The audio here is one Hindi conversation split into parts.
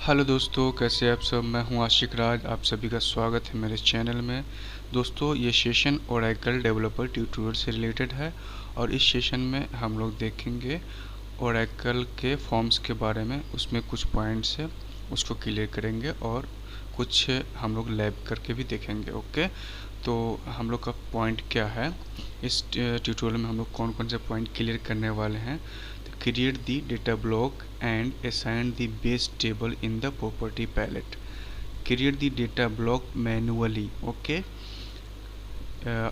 हेलो दोस्तों, कैसे आप सब। मैं हूं आशिक राज। आप सभी का स्वागत है मेरे चैनल में। दोस्तों, ये सेशन ओरेकल डेवलपर ट्यूटोरियल से रिलेटेड है और इस सेशन में हम लोग देखेंगे ओरेकल के फॉर्म्स के बारे में। उसमें कुछ पॉइंट्स है, उसको क्लियर करेंगे और कुछ हम लोग लैब करके भी देखेंगे। ओके, तो हम लोग का पॉइंट क्या है इस ट्यूटोरियल में, हम लोग कौन कौन से पॉइंट क्लियर करने वाले हैं। Create the data block and assign the base table in the property palette. Create the data block manually. Okay,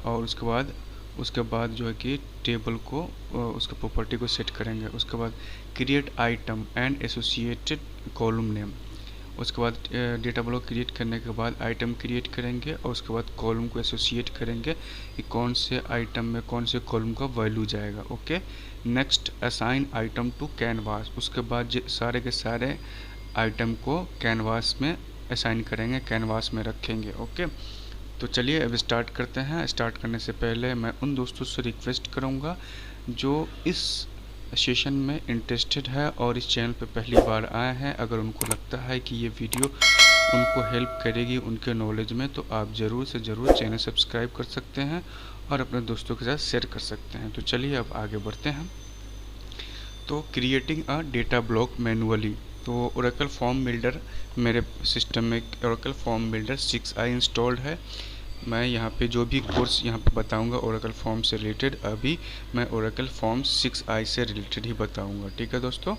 और उसके बाद जो है कि टेबल को उसके प्रॉपर्टी को सेट करेंगे। उसके बाद create item and associated column name. उसके बाद डेटा ब्लॉक क्रिएट करने के बाद आइटम क्रिएट करेंगे और उसके बाद कॉलम को एसोसिएट करेंगे कि कौन से आइटम में कौन से कॉलम का वैल्यू जाएगा। Okay, next assign item to canvas. उसके बाद सारे के सारे आइटम को कैनवास में असाइन करेंगे, कैनवास में रखेंगे। ओके, तो चलिए अब स्टार्ट करते हैं। स्टार्ट करने से पहले मैं उन दोस्तों से रिक्वेस्ट करूंगा जो इस सेशन में इंटरेस्टेड है और इस चैनल पे पहली बार आए हैं, अगर उनको लगता है कि ये वीडियो उनको हेल्प करेगी उनके नॉलेज में, तो आप ज़रूर से ज़रूर चैनल सब्सक्राइब कर सकते हैं और अपने दोस्तों के साथ शेयर कर सकते हैं। तो चलिए अब आगे बढ़ते हैं। तो creating a data block manually. तो ओरेकल फॉर्म बिल्डर मेरे सिस्टम में Oracle form builder 6i installed है। मैं यहाँ पे जो भी कोर्स यहाँ पे बताऊँगा ओरेकल फॉर्म से रिलेटेड, अभी मैं ओरेकल फॉर्म 6i से रिलेटेड ही बताऊँगा। ठीक है दोस्तों,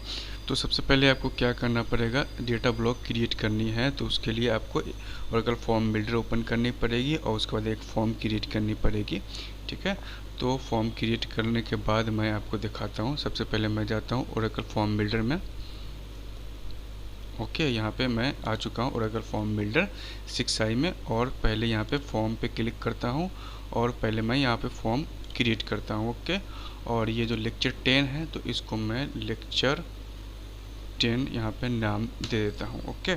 तो सबसे पहले आपको क्या करना पड़ेगा, डेटा ब्लॉक क्रिएट करनी है तो उसके लिए आपको ओरेकल फॉर्म बिल्डर ओपन करनी पड़ेगी और उसके बाद एक फॉर्म क्रिएट करनी पड़ेगी। ठीक है, तो फॉर्म क्रिएट करने के बाद मैं आपको दिखाता हूँ। सबसे पहले मैं जाता हूँ ओरेकल फॉर्म बिल्डर में। ओके, यहाँ पे मैं आ चुका हूँ ओरेकल फॉर्म बिल्डर 6i में और पहले यहाँ पे फॉर्म पे क्लिक करता हूँ और पहले मैं यहाँ पे फॉर्म क्रिएट करता हूँ। ओके, और ये जो लेक्चर 10 है तो इसको मैं लेक्चर 10 यहाँ पे नाम दे देता हूँ। ओके,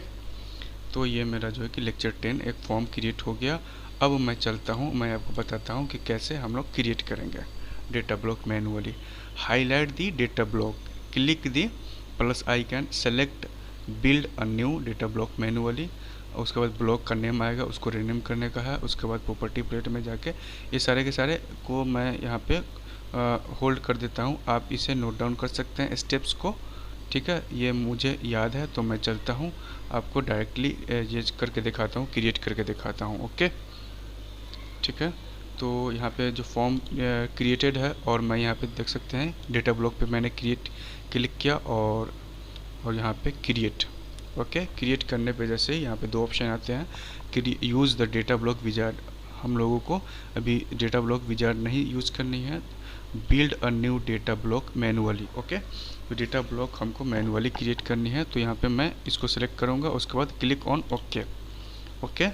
तो ये मेरा जो है कि लेक्चर 10 एक फॉर्म क्रिएट हो गया। अब मैं चलता हूँ, मैं आपको बताता हूँ कि कैसे हम लोग क्रिएट करेंगे data block manually. Highlight the data block, click the plus icon, select build a new data block manually. उसके बाद ब्लॉक का नेम आएगा, उसको रीनेम करने का है। उसके बाद प्रॉपर्टी प्लेट में जाके ये सारे के सारे को मैं यहाँ पे होल्ड कर देता हूँ। आप इसे नोट डाउन कर सकते हैं स्टेप्स को। ठीक है, ये मुझे याद है तो मैं चलता हूँ, आपको डायरेक्टली ये करके दिखाता हूँ, क्रिएट करके दिखाता हूँ। ओके, ठीक है, तो यहाँ पे जो फॉर्म क्रिएटेड है और मैं यहाँ पे देख सकते हैं डेटा ब्लॉक पे मैंने क्लिक किया और यहाँ पे क्रिएट। ओके, क्रिएट करने पे जैसे यहाँ पे दो ऑप्शन आते हैं, use the data block wizard. हम लोगों को अभी डेटा ब्लॉक विजार्ड नहीं यूज़ करनी है, build a new data block manually. Okay, तो डेटा ब्लॉक हमको मैनुअली क्रिएट करनी है, तो यहाँ पे मैं इसको सिलेक्ट करूँगा। उसके बाद क्लिक ऑन ओके। ओके,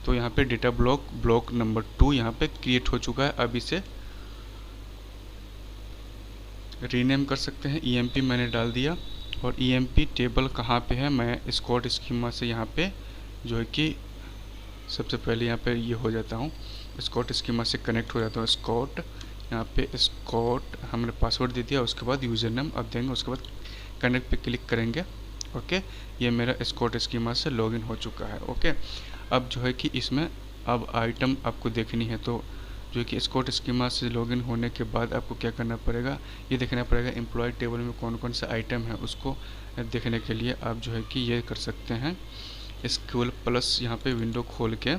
तो यहाँ पे डेटा ब्लॉक नंबर 2 यहाँ पे क्रिएट हो चुका है। अब इसे रीनेम कर सकते हैं, EMP मैंने डाल दिया। और EMP टेबल कहाँ पे है, मैं स्कॉट स्कीमा से यहाँ पे जो है कि सबसे पहले यहाँ पे ये हो जाता हूँ, स्कॉट स्कीमा से कनेक्ट हो जाता हूँ। स्कॉट, यहाँ पे स्कॉट हमने पासवर्ड दे दिया, उसके बाद यूज़र नेम अब देंगे, उसके बाद कनेक्ट पे क्लिक करेंगे। ओके, ये मेरा स्कॉट स्कीमा से लॉगिन हो चुका है। ओके, अब जो है कि इसमें अब आइटम आपको देखनी है, तो जो कि स्कॉट स्कीमा से लॉगिन होने के बाद आपको क्या करना पड़ेगा, ये देखना पड़ेगा एम्प्लॉय टेबल में कौन कौन सा आइटम है। उसको देखने के लिए आप जो है कि ये कर सकते हैं, स्कूल प्लस यहाँ पे विंडो खोल के।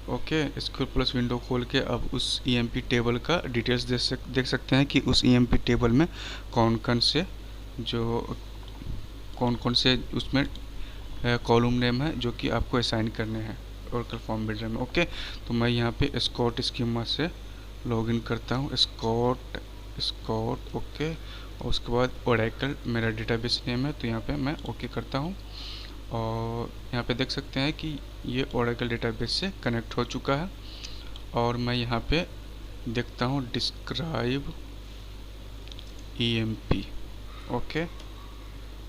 ओके, स्कूल प्लस विंडो खोल के अब उस EMP टेबल का डिटेल्स देख सकते हैं कि उस EMP टेबल में कौन कौन से उसमें कॉलम नेम है जो कि आपको असाइन करने हैं ओरेकल फॉर्म बिल्डर में। ओके, तो मैं यहाँ पे स्कॉट स्कीमा से लॉगिन करता हूँ, स्कॉट। ओके, और उसके बाद ओरेकल मेरा डेटाबेस नेम है, तो यहाँ पे मैं ओके करता हूँ और यहाँ पे देख सकते हैं कि ये ओरेकल डेटाबेस से कनेक्ट हो चुका है। और मैं यहाँ पे देखता हूँ डिस्क्राइब EMP। ओके,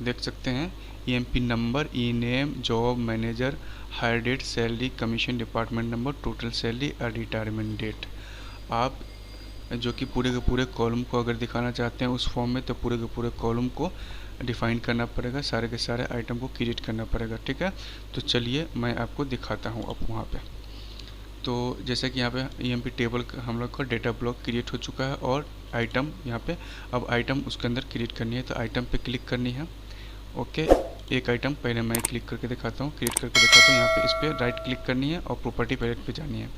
देख सकते हैं EMP number, name, job, manager, hire date, salary, commission, department number, total salary और रिटायरमेंट डेट। आप जो कि पूरे के पूरे कॉलम को अगर दिखाना चाहते हैं उस फॉर्म में, तो पूरे के पूरे कॉलम को डिफाइन करना पड़ेगा, सारे के सारे आइटम को क्रिएट करना पड़ेगा। ठीक है, तो चलिए मैं आपको दिखाता हूँ अब वहाँ पे। तो जैसे कि यहाँ पे EMP टेबल हम लोग का डेटा ब्लॉक क्रिएट हो चुका है और आइटम यहाँ पे, अब आइटम उसके अंदर क्रिएट करनी है, तो आइटम पे क्लिक करनी है। ओके, एक आइटम पहले मैं क्लिक करके दिखाता हूँ, क्रिएट करके दिखाता हूँ। यहाँ पे इस पर राइट क्लिक करनी है और प्रॉपर्टी पैलेट पे जानी है।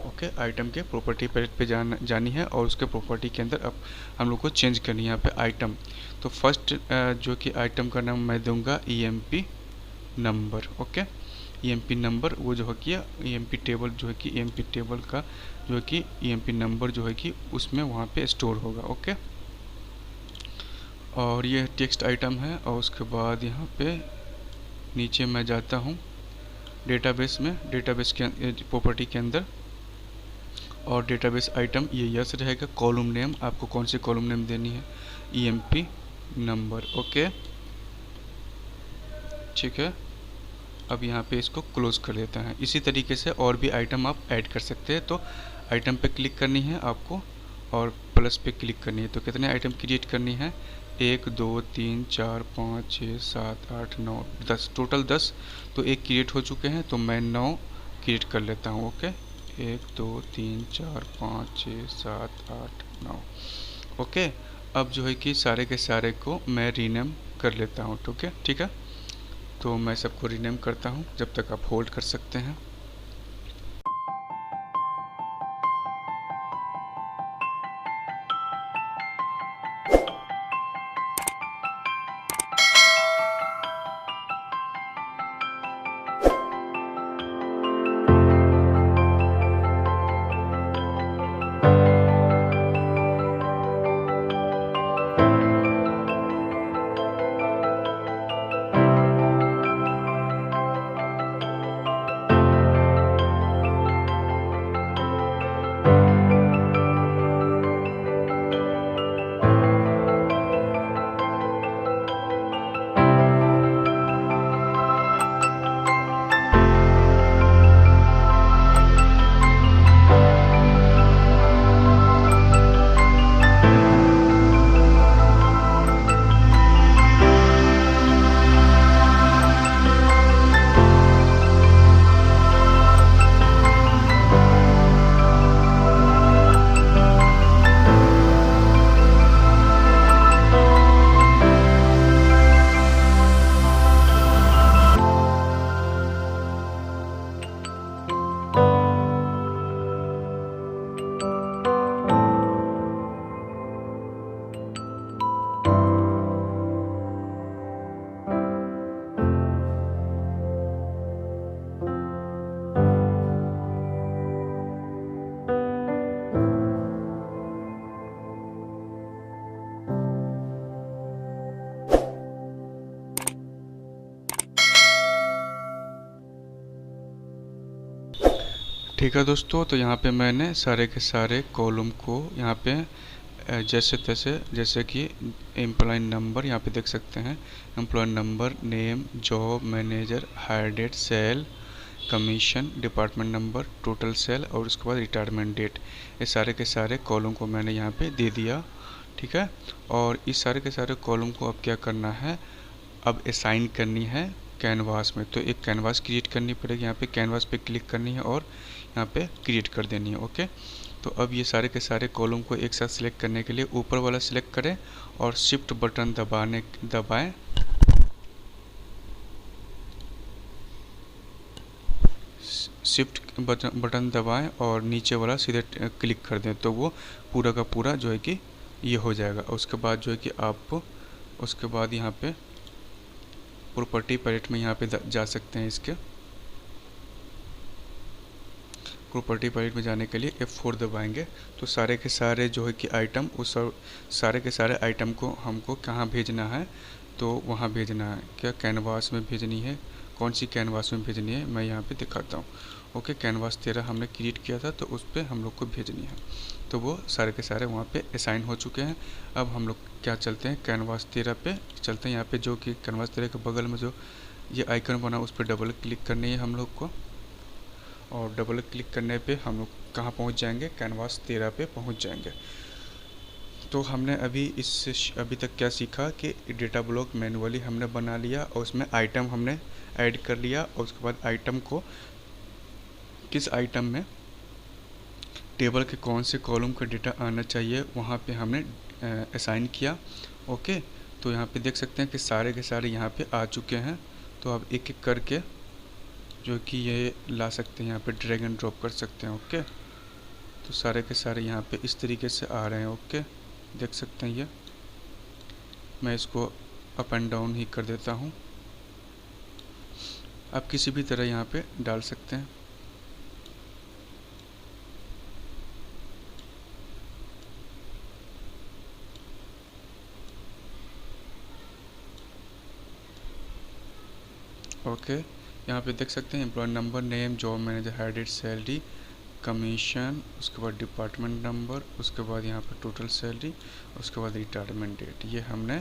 ओके, आइटम के प्रॉपर्टी पैलेट पे जानी है और उसके प्रॉपर्टी के अंदर अब हम लोग को चेंज करनी है यहाँ पे आइटम। तो फर्स्ट जो कि आइटम का नाम मैं दूंगा EMP number. Okay, EMP number वो जो है कि EMP टेबल जो है कि EMP टेबल का जो है कि EMP नंबर जो है कि उसमें वहाँ पे स्टोर होगा। ओके, और ये टेक्स्ट आइटम है। और उसके बाद यहाँ पे नीचे मैं जाता हूँ डेटाबेस में, डेटाबेस के प्रॉपर्टी के अंदर, और डेटाबेस आइटम ये यस रहेगा। कॉलम नेम आपको कौन सी कॉलम नेम देनी है, EMP नंबर। ओके, ठीक है, अब यहाँ पे इसको क्लोज कर लेते हैं। इसी तरीके से और भी आइटम आप ऐड कर सकते हैं। तो आइटम पे क्लिक करनी है आपको और प्लस पे क्लिक करनी है। तो कितने आइटम क्रिएट करनी है, 1 2 3 4 5 6 7 8 9 10, टोटल 10। तो एक क्रिएट हो चुके हैं, तो मैं 9 क्रिएट कर लेता हूँ। ओके, 1 2 3 4 5 6 7 8 9। ओके, अब जो है कि सारे के सारे को मैं रीनेम कर लेता हूँ। ठीक है, तो मैं सबको रीनेम करता हूँ, जब तक आप होल्ड कर सकते हैं। ठीक है दोस्तों, तो यहाँ पे मैंने सारे के सारे कॉलम को यहाँ पे जैसे तैसे, जैसे कि एम्प्लॉय नंबर यहाँ पे देख सकते हैं, employee number, name, job, manager, hire date, sale, commission, department number, total sale और उसके बाद रिटायरमेंट डेट, ये सारे के सारे कॉलम को मैंने यहाँ पे दे दिया। ठीक है, और इस सारे के सारे कॉलम को अब क्या करना है, अब असाइन करनी है कैनवास में। तो एक कैनवास क्रिएट करनी पड़ेगी, यहाँ पे कैनवास पे क्लिक करनी है और यहाँ पे क्रिएट कर देनी है। ओके, तो अब ये सारे के सारे कॉलम को एक साथ सिलेक्ट करने के लिए ऊपर वाला सिलेक्ट करें और शिफ्ट बटन दबाएं, शिफ्ट बटन दबाएं और नीचे वाला सीधे क्लिक कर दें, तो वो पूरा का पूरा जो है कि ये हो जाएगा। उसके बाद जो है कि आप उसके बाद यहाँ पे प्रॉपर्टी पैलेट में यहाँ पे जा सकते हैं। इसके प्रॉपर्टी पैलेट में जाने के लिए F4 दबाएंगे, तो सारे के सारे जो है कि आइटम, उस सारे के सारे आइटम को हमको कहाँ भेजना है, तो वहाँ भेजना है। क्या कैनवास में भेजनी है, कौन सी कैनवास में भेजनी है मैं यहाँ पे दिखाता हूँ। ओके, कैनवास 13 हमने क्रिएट किया था, तो उस पर हम लोग को भेजनी है। तो वो सारे के सारे वहाँ पे असाइन हो चुके हैं। अब हम लोग क्या चलते हैं, कैनवास 13 पे चलते हैं। यहाँ पे जो कि कैनवास 13 के बगल में जो ये आइकन बना उस पर डबल क्लिक करनी है हम लोग को, और डबल क्लिक करने पे हम लोग कहाँ पहुँच जाएंगे, कैनवास 13 पे पहुँच जाएंगे। तो हमने अभी तक क्या सीखा कि डेटा ब्लॉक मैनुअली हमने बना लिया और उसमें आइटम हमने ऐड कर लिया, और उसके बाद आइटम को किस आइटम में टेबल के कौन से कॉलम का डेटा आना चाहिए वहाँ पे हमने असाइन किया। ओके, तो यहाँ पे देख सकते हैं कि सारे के सारे यहाँ पे आ चुके हैं। तो अब एक एक करके जो कि ये ला सकते हैं, यहाँ पे ड्रैग एंड ड्रॉप कर सकते हैं। ओके, तो सारे के सारे यहाँ पे इस तरीके से आ रहे हैं। ओके, देख सकते हैं ये, मैं इसको अप एंड डाउन ही कर देता हूँ। आप किसी भी तरह यहाँ पे डाल सकते हैं। ओके, यहाँ पे देख सकते हैं employee number, name, job manager, headed, salary, commission, उसके बाद डिपार्टमेंट नंबर, उसके बाद यहाँ पे टोटल सैलरी, उसके बाद रिटायरमेंट डेट। ये हमने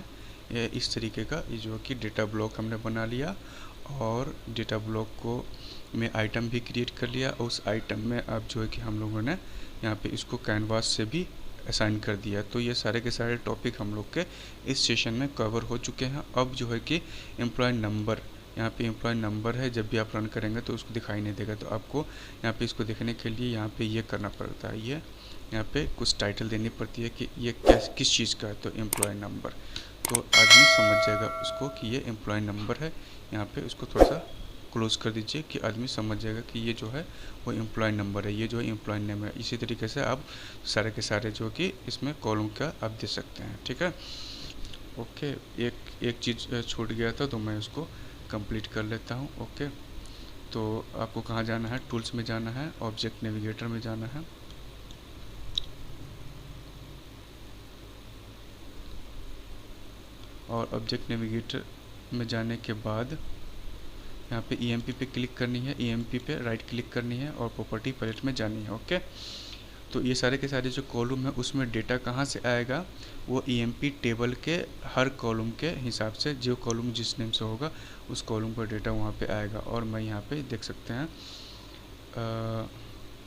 ये इस तरीके का ये जो कि डेटा ब्लॉक हमने बना लिया, और डेटा ब्लॉक को में आइटम भी क्रिएट कर लिया। और उस आइटम में अब जो है कि हम लोगों ने यहाँ पे इसको कैनवास से भी असाइन कर दिया। तो ये सारे के सारे टॉपिक हम लोग के इस सेशन में कवर हो चुके हैं। अब जो है कि एम्प्लॉय नंबर, यहाँ पे एम्प्लॉय नंबर है, जब भी आप रन करेंगे तो उसको दिखाई नहीं देगा। तो आपको यहाँ पे इसको देखने के लिए यहाँ पे ये करना पड़ता है, ये यहाँ पे कुछ टाइटल देनी पड़ती है कि ये किस चीज़ का है। तो एम्प्लॉय नंबर, तो आदमी समझ जाएगा उसको कि ये एम्प्लॉय नंबर है। यहाँ पे उसको थोड़ा सा क्लोज कर दीजिए कि आदमी समझ जाएगा कि ये जो है वो एम्प्लॉय नंबर है, ये जो है एम्प्लॉय नेम है। इसी तरीके से आप सारे के सारे जो कि इसमें कॉलम का आप दे सकते हैं। ठीक है, ओके, एक चीज़ छूट गया था तो मैं उसको कंप्लीट कर लेता हूँ। ओके, तो आपको कहाँ जाना है, टूल्स में जाना है, ऑब्जेक्ट नेविगेटर में जाना है। और ऑब्जेक्ट नेविगेटर में जाने के बाद यहाँ पे EMP पे क्लिक करनी है, EMP पे राइट क्लिक करनी है और प्रॉपर्टी पैलेट में जानी है। ओके, तो ये सारे के सारे जो कॉलम है उसमें डेटा कहाँ से आएगा, वो EMP टेबल के हर कॉलम के हिसाब से, जो कॉलम जिस नेम से होगा उस कॉलम का डेटा वहाँ पे आएगा। और मैं यहाँ पे देख सकते हैं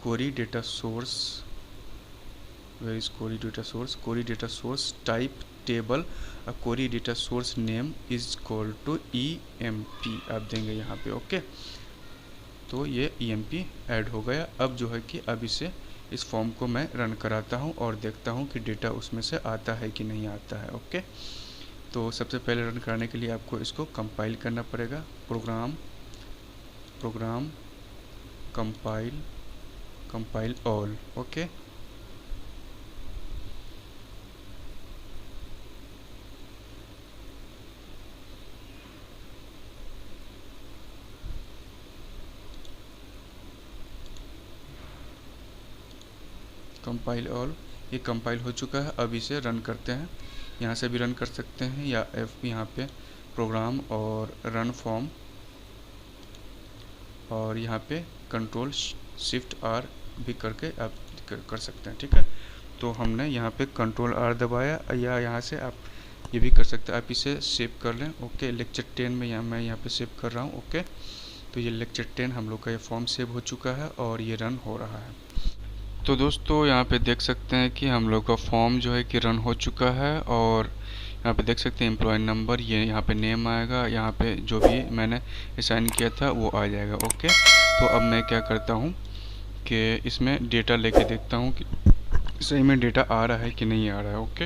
query data source, where is query data source, query data source type table, query data source name is equal to EMP आप देंगे यहाँ पे। ओके, तो ये EMP ऐड हो गया। अब जो है कि अब इस फॉर्म को मैं रन कराता हूँ और देखता हूँ कि डेटा उसमें से आता है कि नहीं आता है। ओके, तो सबसे पहले रन कराने के लिए आपको इसको कंपाइल करना पड़ेगा। Program compile all. Okay, compile all, ये कंपाइल हो चुका है। अब इसे रन करते हैं, यहाँ से भी रन कर सकते हैं या यहाँ पे प्रोग्राम और रन फॉर्म, और यहाँ पे कंट्रोल शिफ्ट R भी करके आप कर सकते हैं। ठीक है, तो हमने यहाँ पे कंट्रोल R दबाया, या यहाँ से आप ये भी कर सकते हैं, आप इसे सेव कर लें। ओके, लेक्चर 10 में मैं यहाँ पे सेव कर रहा हूँ। ओके, तो ये लेक्चर 10 हम लोग का ये फॉर्म सेव हो चुका है और ये रन हो रहा है। तो दोस्तों यहाँ पे देख सकते हैं कि हम लोग का फॉर्म जो है कि रन हो चुका है, और यहाँ पे देख सकते हैं एम्प्लॉय नंबर, ये यहाँ पे नेम आएगा, यहाँ पे जो भी मैंने असाइन किया था वो आ जाएगा। ओके, तो अब मैं क्या करता हूँ कि इसमें डेटा लेके देखता हूँ कि सही में डेटा आ रहा है कि नहीं आ रहा है। ओके,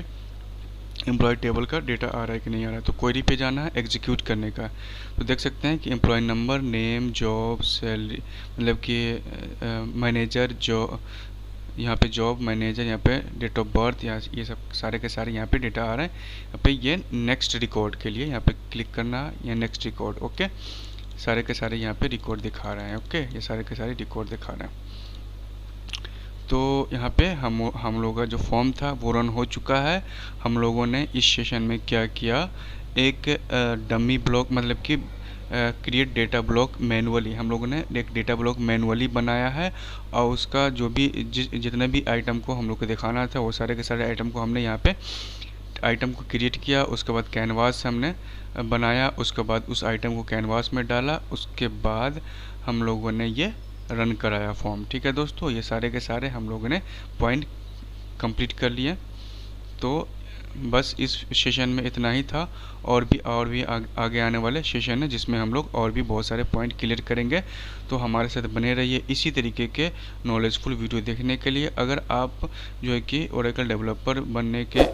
एम्प्लॉय टेबल का डेटा आ रहा है कि नहीं आ रहा है। तो क्वेरी पे जाना है, एग्जीक्यूट करने का। तो देख सकते हैं कि employee number, name, job, salary, मतलब कि मैनेजर, जो यहाँ पे जॉब, मैनेजर, यहाँ पे डेट ऑफ बर्थ, यहाँ ये सब सारे के सारे यहाँ पे डेटा आ रहे हैं। यहाँ पे ये नेक्स्ट रिकॉर्ड के लिए यहाँ पे क्लिक करना है, या नेक्स्ट रिकॉर्ड। ओके, सारे के सारे यहाँ पे रिकॉर्ड दिखा रहे हैं। ओके, ये सारे के सारे रिकॉर्ड दिखा रहे हैं। तो यहाँ पे हम लोगों का जो फॉर्म था वो रन हो चुका है। हम लोगों ने इस सेशन में क्या किया, एक डमी ब्लॉक, मतलब कि क्रिएट डेटा ब्लॉक मैनुअली, हम लोगों ने एक डेटा ब्लॉक मैनुअली बनाया है। और उसका जो भी जितने भी आइटम को हम लोग को दिखाना था वो सारे के सारे आइटम को हमने यहाँ पे आइटम को क्रिएट किया। उसके बाद कैनवास हमने बनाया, उसके बाद उस आइटम को कैनवास में डाला, उसके बाद हम लोगों ने ये रन कराया फॉर्म। ठीक है दोस्तों, ये सारे के सारे हम लोगों ने पॉइंट कंप्लीट कर लिए। तो बस इस सेशन में इतना ही था, और भी आगे आने वाले सेशन है जिसमें हम लोग और भी बहुत सारे पॉइंट क्लियर करेंगे। तो हमारे साथ बने रहिए इसी तरीके के नॉलेजफुल वीडियो देखने के लिए। अगर आप जो है कि ओरेकल डेवलपर बनने के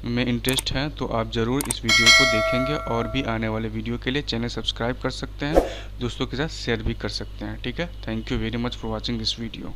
में इंटरेस्ट है तो आप ज़रूर इस वीडियो को देखेंगे, और भी आने वाले वीडियो के लिए चैनल सब्सक्राइब कर सकते हैं, दोस्तों के साथ शेयर भी कर सकते हैं। ठीक है, thank you very much for watching this video.